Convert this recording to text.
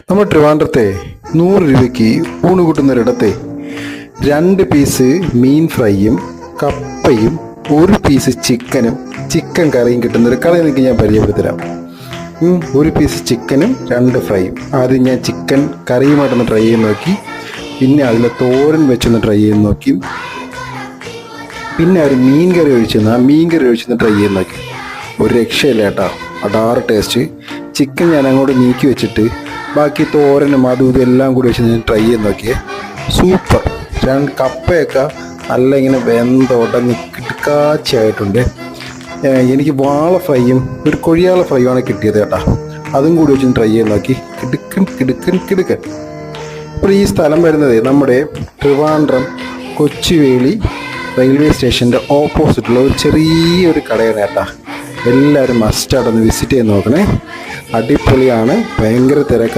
നമ്മൾ ട്രിവാൻഡ്രത്തെ 100 രൂപയ്ക്ക് ഊണ് കൂട്ടുന്നൊരിടത്തെ 2 പീസ് മീൻ ഫ്രൈയും കപ്പയും 1 പീസ് ചിക്കൻ കറിയും കിട്ടുന്നൊരു കട എനിക്ക് ഞാൻ പരിചയപ്പെടുത്തരാം. 1 പീസ് ചിക്കനും 2 ഫ്രൈയും. ആദ്യം ഞാൻ ചിക്കൻ കറിയുമായിട്ടൊന്ന് ട്രൈ ചെയ്ത് നോക്കി, പിന്നെ അതിൽ തോരൻ വെച്ചൊന്ന് ട്രൈ ചെയ്ത് നോക്കി, പിന്നെ ഒരു മീൻ കറി ഒഴിച്ചൊന്ന് ട്രൈ ചെയ്ത് നോക്കി. ഒരു രക്ഷയില്ല കേട്ടോ, അടാറ് ടേസ്റ്റ്. ചിക്കൻ ഞാൻ അങ്ങോട്ട് നീക്കി വെച്ചിട്ട് ബാക്കി തോരനും അതും ഇതെല്ലാം കൂടി വെച്ച് ഞാൻ ട്രൈ ചെയ്ത് നോക്കിയേ, സൂപ്പർ. കപ്പയൊക്കെ നല്ല ഇങ്ങനെ വെന്തുടഞ്ഞ് കിടക്കാച്ചയായിട്ടുണ്ട്. എനിക്ക് വാള ഫ്രൈയും ഒരു കൊഴിയാള ഫ്രൈയുമാണ് കിട്ടിയത് കേട്ടോ, അതും കൂടി വെച്ച് ട്രൈ ചെയ്ത് നോക്കി. കിടുക്കൻ. ഇപ്പോൾ ഈ സ്ഥലം വരുന്നത് നമ്മുടെ ട്രിവാൻഡ്രം കൊച്ചുവേളി റെയിൽവേ സ്റ്റേഷൻ്റെ ഓപ്പോസിറ്റുള്ള ഒരു ചെറിയൊരു കടയാണ് കേട്ടോ. എല്ലാവരും മസ്റ്റായിട്ടൊന്ന് വിസിറ്റ് ചെയ്ത് നോക്കണേ, അടിപൊളിയാണ്, ഭയങ്കര തിരക്കാണ്.